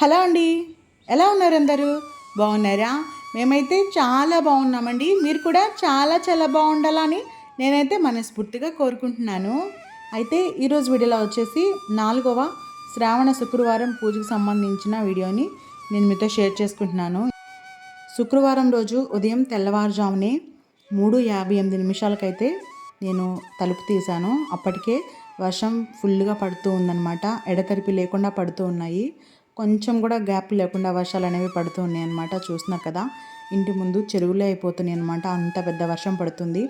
Hello అండి, ఎలా ఉన్నారు అందరూ? బాగున్నారా? మేమైతే చాలా బాగున్నామండి. మీరు కూడా చాలా చాలా బాగుండాలని నేనైతే మనస్ఫూర్తిగా కోరుకుంటున్నాను. అయితే ఈరోజు వీడియోలో వచ్చేసి 4వ శ్రావణ శుక్రవారం పూజకు సంబంధించిన వీడియోని నేను మీతో షేర్ చేసుకుంటున్నాను. శుక్రవారం రోజు ఉదయం తెల్లవారుజామునే 3:58 నేను తలుపు తీశాను. అప్పటికే వర్షం ఫుల్గా పడుతూ ఉందన్నమాట. ఎడతెరిపి లేకుండా పడుతూ ఉన్నాయి. కొంచెం కూడా గ్యాప్ లేకుండా వర్షాలు అనేవి పడుతూ ఉన్నాయి అన్నమాట. చూస్తున్నారు కదా, ఇంటి ముందు చెరువులే అయిపోతున్నాయి అన్నమాట. అంత పెద్ద వర్షం పడుతుంది.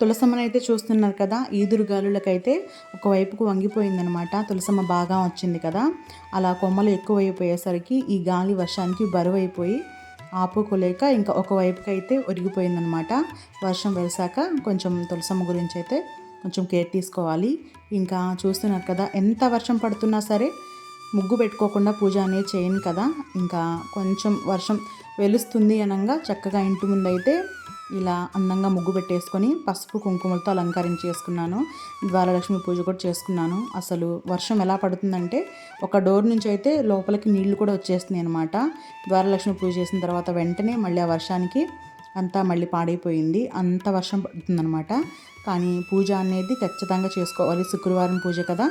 తులసమ్మను అయితే చూస్తున్నారు కదా, ఈదురుగాలులకైతే ఒకవైపుకు వంగిపోయిందనమాట. తులసమ్మ బాగా వచ్చింది కదా, అలా కొమ్మలు ఎక్కువైపోయేసరికి ఈ గాలి వర్షానికి బరువైపోయి ఆపుకోలేక ఇంకా ఒకవైపుకి అయితే ఒరిగిపోయిందనమాట. వర్షం వెలిసాక కొంచెం తులసమ్మ గురించి అయితే కొంచెం కేర్ తీసుకోవాలి. ఇంకా చూస్తున్నారు కదా, ఎంత వర్షం పడుతున్నా సరే ముగ్గు పెట్టుకోకుండా పూజ అనేది చేయను కదా. ఇంకా కొంచెం వర్షం వెలుస్తుంది అనగా చక్కగా ఇంటి ముందు అయితే ఇలా అందంగా ముగ్గు పెట్టేసుకొని పసుపు కుంకుమలతో అలంకరించేసుకున్నాను. ద్వారలక్ష్మి పూజ కూడా చేసుకున్నాను. అసలు వర్షం ఎలా పడుతుందంటే ఒక డోర్ నుంచి అయితే లోపలికి నీళ్లు కూడా వచ్చేస్తున్నాయి అనమాట. ద్వారలక్ష్మి పూజ చేసిన తర్వాత వెంటనే మళ్ళీ ఆ వర్షానికి అంతా మళ్ళీ పాడైపోయింది. అంత వర్షం పడుతుందనమాట. కానీ పూజ అనేది ఖచ్చితంగా చేసుకోవాలి. శుక్రవారం పూజ కదా.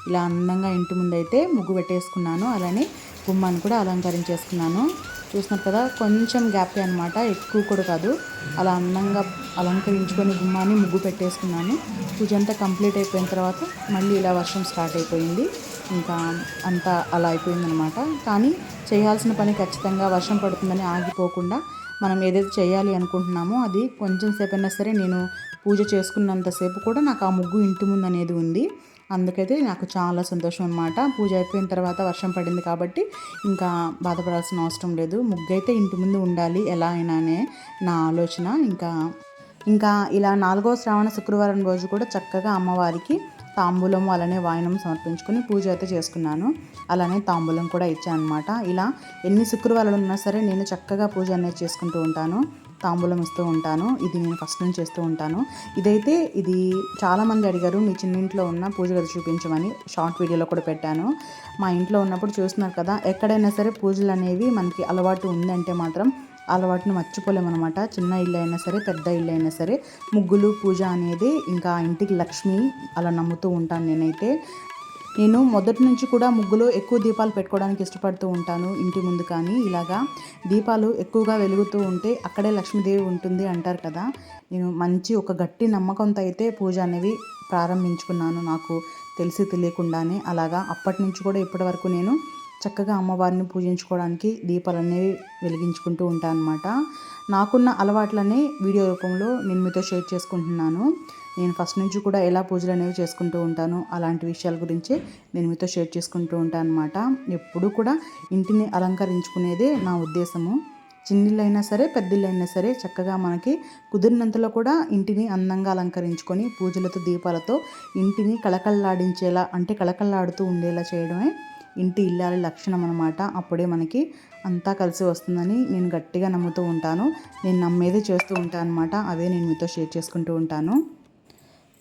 ఇలా అందంగా ఇంటి ముందైతే ముగ్గు పెట్టేసుకున్నాను. అలానే గుమ్మాన్ని కూడా అలంకరించేసుకున్నాను. చూస్తున్నారు కదా, కొంచెం గ్యాప్ అనమాట, ఎక్కువ కూడా కాదు. అలా అందంగా అలంకరించుకొని గుమ్మాన్ని ముగ్గు పెట్టేసుకున్నాను. పూజ అంతా కంప్లీట్ అయిపోయిన తర్వాత మళ్ళీ ఇలా వర్షం స్టార్ట్ అయిపోయింది. ఇంకా అంతా అలా అయిపోయిందనమాట. కానీ చేయాల్సిన పని ఖచ్చితంగా వర్షం పడుతుందని ఆగిపోకుండా మనం ఏదైతే చేయాలి అనుకుంటున్నామో అది కొంచెం సేపు అయినా సరే, నేను పూజ చేసుకున్నంతసేపు కూడా నాకు ఆ ముగ్గు ఇంటి ముందు అనేది ఉంది. అందుకైతే నాకు చాలా సంతోషం అనమాట. పూజ అయిపోయిన తర్వాత వర్షం పడింది కాబట్టి ఇంకా బాధపడాల్సిన అవసరం లేదు. ముగ్గు అయితే ఇంటి ముందు ఉండాలి ఎలా అయినానే నా ఆలోచన. ఇంకా ఇలా 4వ శ్రావణ శుక్రవారం రోజు కూడా చక్కగా అమ్మవారికి తాంబూలము అలానే వాయనం సమర్పించుకొని పూజ అయితే చేసుకున్నాను. అలానే తాంబూలం కూడా ఇచ్చాను అనమాట. ఇలా ఎన్ని శుక్రవారాలు ఉన్నా సరే నేను చక్కగా పూజ అనేది చేసుకుంటూ ఉంటాను. తాంబూలం ఇస్తూ ఉంటాను. ఇది నేను ఫస్ట్ నుంచి చేస్తూ ఉంటాను. ఇది చాలామంది అడిగారు, మీ చిన్నింట్లో ఉన్న పూజ గది చూపించమని. షార్ట్ వీడియోలో కూడా పెట్టాను. మా ఇంట్లో ఉన్నప్పుడు చూస్తున్నారు కదా, ఎక్కడైనా సరే పూజలు అనేవి మనకి అలవాటు ఉందంటే మాత్రం అలవాటును మర్చిపోలేమన్నమాట. చిన్న ఇల్లు అయినా సరే పెద్ద ఇల్లు అయినా సరే ముగ్గులు పూజ అనేది ఇంకా ఇంటికి లక్ష్మి అలా నమ్ముతూ ఉంటాను నేనైతే. నేను మొదటి నుంచి కూడా ముగ్గులో ఎక్కువ దీపాలు పెట్టుకోవడానికి ఇష్టపడుతూ ఉంటాను. ఇంటి ముందు కానీ ఇలాగా దీపాలు ఎక్కువగా వెలుగుతూ ఉంటే అక్కడే లక్ష్మీదేవి ఉంటుంది అంటారు కదా. నేను మంచి ఒక గట్టి నమ్మకంతో అయితే పూజ అనేవి ప్రారంభించుకున్నాను, నాకు తెలిసి తెలియకుండానే. అలాగా అప్పటి నుంచి కూడా ఇప్పటి వరకు నేను చక్కగా అమ్మవారిని పూజించుకోవడానికి దీపాలు అనేవి వెలిగించుకుంటూ ఉంటాను అనమాట. నాకున్న అలవాట్లనే వీడియో రూపంలో నేను మీతో షేర్ చేసుకుంటున్నాను. నేను ఫస్ట్ నుంచి కూడా ఎలా పూజలు అనేవి చేసుకుంటూ ఉంటాను, అలాంటి విషయాల గురించి నేను మీతో షేర్ చేసుకుంటూ ఉంటాను అనమాట. ఎప్పుడూ కూడా ఇంటిని అలంకరించుకునేదే నా ఉద్దేశము. చిన్నిళ్ళైనా సరే పెద్దిళ్ళైనా సరే చక్కగా మనకి కుదిరినంతలో కూడా ఇంటిని అందంగా అలంకరించుకొని పూజలతో దీపాలతో ఇంటిని కళకళలాడించేలా, అంటే కళకళలాడుతూ ఉండేలా చేయడమే ఇంటి ఇల్లాలి లక్షణం అనమాట. అప్పుడే మనకి అంతా కలిసి వస్తుందని నేను గట్టిగా నమ్ముతూ ఉంటాను. నేను నమ్మేది చేస్తూ ఉంటాను అనమాట. అవే నేను మీతో షేర్ చేసుకుంటూ ఉంటాను.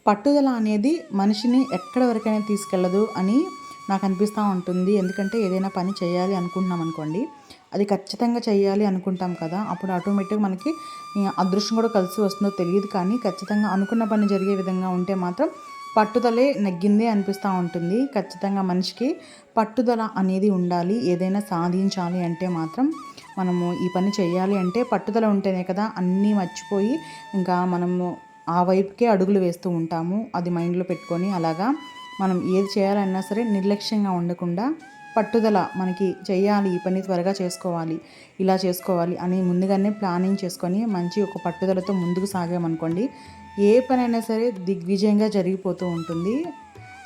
పట్టుదల అనేది మనిషిని ఎక్కడి వరకైనా తీసుకెళ్ళదు అని నాకు అనిపిస్తూ ఉంటుంది. ఎందుకంటే ఏదైనా పని చేయాలి అనుకుంటున్నాం అనుకోండి, అది ఖచ్చితంగా చేయాలి అనుకుంటాం కదా. అప్పుడు ఆటోమేటిక్గా మనకి అదృష్టం కూడా కలిసి వస్తుందో తెలియదు, కానీ ఖచ్చితంగా అనుకున్న పని జరిగే విధంగా ఉంటే మాత్రం పట్టుదలే నెగ్గిందే అనిపిస్తూ ఉంటుంది. ఖచ్చితంగా మనిషికి పట్టుదల అనేది ఉండాలి. ఏదైనా సాధించాలి అంటే మాత్రం మనము ఈ పని చేయాలి అంటే పట్టుదల ఉంటేనే కదా. అన్నీ మర్చిపోయి ఇంకా మనము ఆ వైపుకే అడుగులు వేస్తూ ఉంటాము. అది మైండ్లో పెట్టుకొని అలాగా మనం ఏది చేయాలన్నా సరే నిర్లక్ష్యంగా ఉండకుండా పట్టుదల, మనకి చేయాలి ఈ పని త్వరగా చేసుకోవాలి, ఇలా చేసుకోవాలి అని ముందుగానే ప్లానింగ్ చేసుకొని మంచి ఒక పట్టుదలతో ముందుకు సాగామనుకోండి, ఏ పనైనా సరే దిగ్విజయంగా జరిగిపోతూ ఉంటుంది.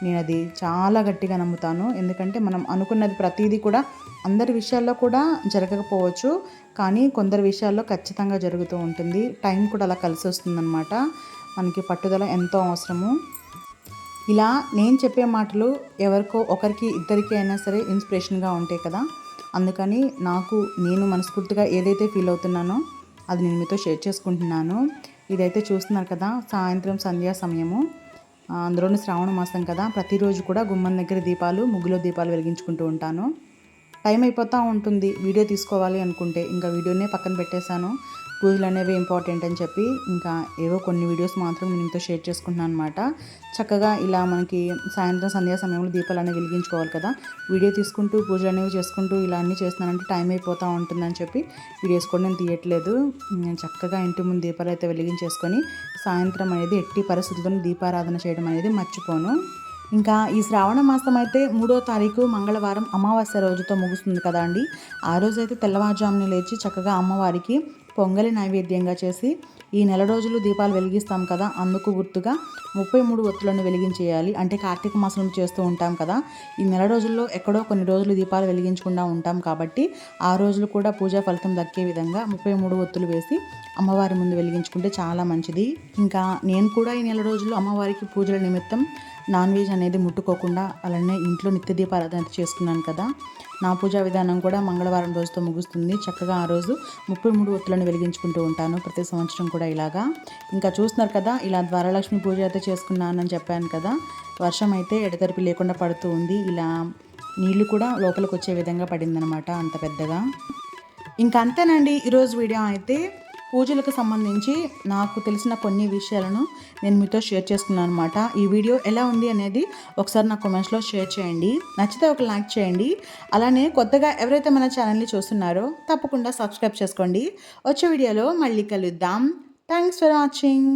నేను అది చాలా గట్టిగా నమ్ముతాను. ఎందుకంటే మనం అనుకున్నది ప్రతిదీ కూడా అందరి విషయాల్లో కూడా జరగకపోవచ్చు, కానీ కొందరి విషయాల్లో ఖచ్చితంగా జరుగుతూ ఉంటుంది. టైం కూడా అలా కలిసి వస్తుందన్నమాట. మనకి పట్టుదల ఎంతో అవసరము. ఇలా నేను చెప్పే మాటలు ఎవరికో ఒకరికి ఇద్దరికి అయినా సరే ఇన్స్పిరేషన్గా ఉంటాయి కదా. అందుకని నేను మనస్ఫూర్తిగా ఏదైతే ఫీల్ అవుతున్నానో అది నేను మీతో షేర్ చేసుకుంటున్నాను. ఇదైతే చూస్తున్నారు కదా, సాయంత్రం సంధ్యా సమయము. అందులోని శ్రావణ మాసం కదా, ప్రతిరోజు కూడా గుమ్మం దగ్గర దీపాలు, ముగ్గులో దీపాలు వెలిగించుకుంటూ ఉంటాను. టైం అయిపోతూ ఉంటుంది వీడియో తీసుకోవాలి అనుకుంటే. ఇంకా వీడియోనే పక్కన పెట్టేశాను. పూజలు అనేవి ఇంపార్టెంట్ అని చెప్పి ఇంకా ఏవో కొన్ని వీడియోస్ మాత్రం నేను మీతో షేర్ చేసుకుంటున్నాను అనమాట. చక్కగా ఇలా మనకి సాయంత్రం సంధ్యా సమయంలో దీపాలు అనేవి వెలిగించుకోవాలి కదా. వీడియో తీసుకుంటూ పూజలు అనేవి చేసుకుంటూ ఇలా అన్నీ చేస్తున్నానంటే టైం అయిపోతూ ఉంటుందని చెప్పి వీడియోస్ కూడా నేను తీయట్లేదు. నేను చక్కగా ఇంటి ముందు దీపాలు అయితే వెలిగించేసుకొని సాయంత్రం అనేది ఎట్టి పరిస్థితుల్లోనూ దీపారాధన చేయడం అనేది మర్చిపోను. ఇంకా ఈ శ్రావణ మాసం అయితే 3వ తారీఖు మంగళవారం అమావాస్య రోజుతో ముగుస్తుంది కదా అండి. ఆ రోజైతే తెల్లవారుజామున లేచి చక్కగా అమ్మవారికి పొంగలి నైవేద్యంగా చేసి ఈ నెల రోజులు దీపాలు వెలిగిస్తాం కదా, అందుకు గుర్తుగా 33 ఒత్తులను వెలిగించేయాలి. అంటే కార్తీక మాసం చేస్తూ ఉంటాం కదా, ఈ నెల రోజుల్లో ఎక్కడో కొన్ని రోజులు దీపాలు వెలిగించకుండా ఉంటాం కాబట్టి ఆ రోజులు కూడా పూజా ఫలితం దక్కే విధంగా 33 ఒత్తులు వేసి అమ్మవారి ముందు వెలిగించుకుంటే చాలా మంచిది. ఇంకా నేను కూడా ఈ నెల రోజులు అమ్మవారికి పూజల నిమిత్తం నాన్ వెజ్ అనేది ముట్టుకోకుండా అలానే ఇంట్లో నిత్య దీపారాధన చేసుకున్నాను కదా. నా పూజా విధానం కూడా మంగళవారం రోజుతో ముగుస్తుంది. చక్కగా ఆ రోజు 33 ఒత్తులను వెలిగించుకుంటూ ఉంటాను ప్రతి సంవత్సరం కూడా ఇలాగా. ఇంకా చూస్తున్నారు కదా, ఇలా ద్వారలక్ష్మి పూజ అయితే చేసుకున్నానని చెప్పాను కదా. వర్షం అయితే ఎడతెరిపి లేకుండా పడుతూ ఉంది. ఇలా నీళ్లు కూడా లోపలికి వచ్చే విధంగా పడిందనమాట, అంత పెద్దగా. ఇంకా అంతేనండి ఈరోజు వీడియో అయితే. పూజలకు సంబంధించి నాకు తెలిసిన కొన్ని విషయాలను నేను మీతో షేర్ చేసుకున్నాను అనమాట. ఈ వీడియో ఎలా ఉంది అనేది ఒకసారి నా కామెంట్స్లో షేర్ చేయండి. నచ్చితే ఒక లైక్ చేయండి. అలానే కొత్తగా ఎవరైతే మన ఛానల్ని చూస్తున్నారో తప్పకుండా సబ్స్క్రైబ్ చేసుకోండి. వచ్చే వీడియోలో మళ్ళీ కలుద్దాం. Thanks for watching.